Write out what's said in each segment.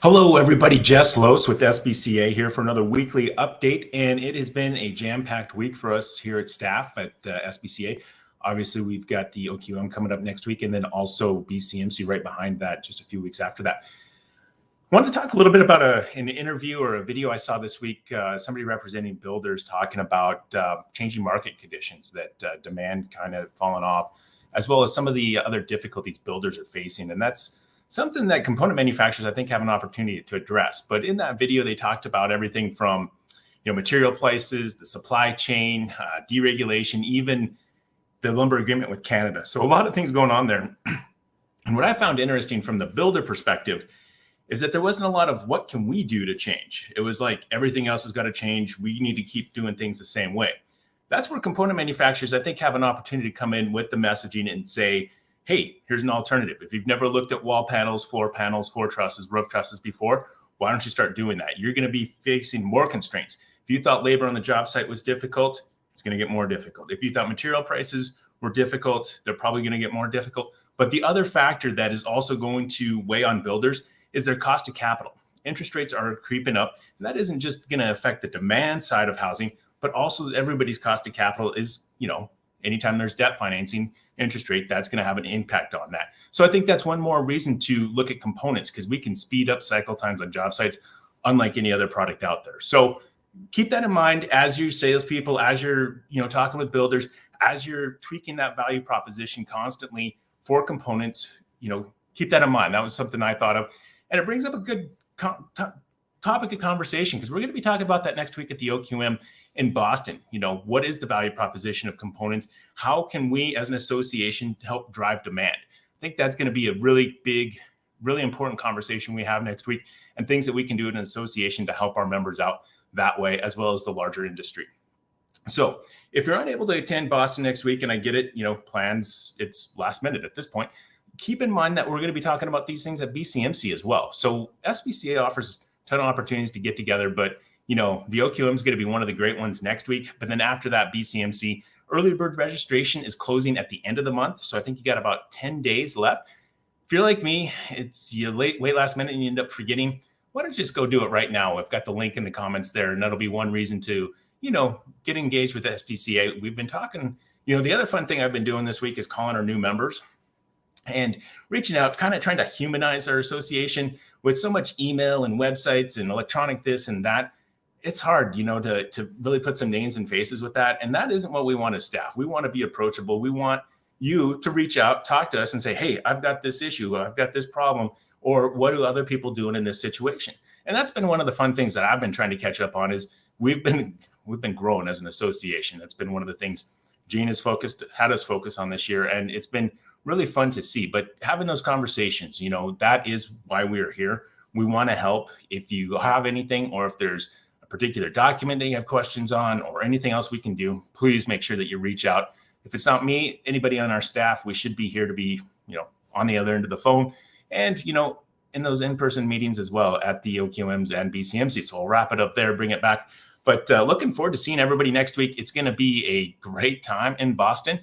Hello, everybody. Jess Los with SBCA here for another weekly update. And it has been a jam-packed week for us here at staff at SBCA. Obviously, we've got the OQM coming up next week and then also BCMC right behind that just a few weeks after that. I wanted to talk a little bit about an interview or a video I saw this week, somebody representing builders talking about changing market conditions, that demand kind of falling off, as well as some of the other difficulties builders are facing. And that's something that component manufacturers, I think, have an opportunity to address. But in that video, they talked about everything from, material prices, the supply chain, deregulation, even the lumber agreement with Canada. So a lot of things going on there. And what I found interesting from the builder perspective is that there wasn't a lot of what can we do to change. It was like everything else has got to change. We need to keep doing things the same way. That's where component manufacturers, I think, have an opportunity to come in with the messaging and say, hey, here's an alternative. If you've never looked at wall panels, floor trusses, roof trusses before, why don't you start doing that? You're going to be facing more constraints. If you thought labor on the job site was difficult, it's going to get more difficult. If you thought material prices were difficult, they're probably going to get more difficult. But the other factor that is also going to weigh on builders is their cost of capital. Interest rates are creeping up, and that isn't just going to affect the demand side of housing, but also everybody's cost of capital is, anytime there's debt financing, interest rate, that's going to have an impact on that. So I think that's one more reason to look at components, because we can speed up cycle times on job sites unlike any other product out there. So keep that in mind as you salespeople, as you're talking with builders, as you're tweaking that value proposition constantly for components. Keep that in mind. That was something I thought of, and it brings up a good topic of conversation, because we're going to be talking about that next week at the OQM in Boston. What is the value proposition of components? How can we as an association help drive demand? I think that's going to be a really big, really important conversation we have next week, and things that we can do in an association to help our members out that way, as well as the larger industry. So if you're unable to attend Boston next week, and I get it, plans, it's last minute at this point, keep in mind that we're going to be talking about these things at BCMC as well. So SBCA offers a ton of opportunities to get together, but the OQM is going to be one of the great ones next week. But then after that, BCMC early bird registration is closing at the end of the month. So I think you got about 10 days left. If you're like me, it's you wait last minute and you end up forgetting. Why don't you just go do it right now? I've got the link in the comments there, and that'll be one reason to, get engaged with SBCA. We've been talking, the other fun thing I've been doing this week is calling our new members and reaching out, kind of trying to humanize our association. With so much email and websites and electronic this and that, it's hard, to really put some names and faces with that. And that isn't what we want as staff. We want to be approachable. We want you to reach out, talk to us and say, hey, I've got this issue, I've got this problem, or what do other people doing in this situation? And that's been one of the fun things that I've been trying to catch up on, is we've been growing as an association. That's been one of the things Gene had us focus on this year. And it's been really fun to see. But having those conversations, that is why we're here. We want to help. If you have anything, or if there's a particular document that you have questions on, or anything else we can do, please make sure that you reach out. If it's not me, anybody on our staff, we should be here to be, on the other end of the phone, and, in those in-person meetings as well at the OQMs and BCMC. So I'll wrap it up there, bring it back. But looking forward to seeing everybody next week. It's going to be a great time in Boston.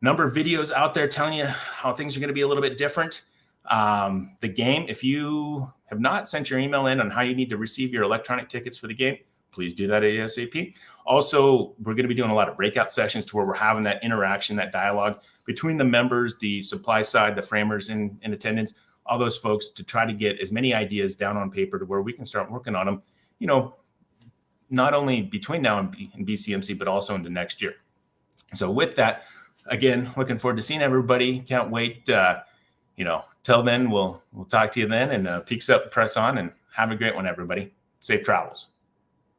Number of videos out there telling you how things are going to be a little bit different. The game, if you have not sent your email in on how you need to receive your electronic tickets for the game, please do that ASAP. Also, we're going to be doing a lot of breakout sessions to where we're having that interaction, that dialogue between the members, the supply side, the framers in attendance, all those folks, to try to get as many ideas down on paper to where we can start working on them, not only between now and BCMC, but also into next year. So with that, again, looking forward to seeing everybody. Can't wait. Till then, we'll talk to you then, and peaks up, press on, and have a great one, everybody. Safe travels.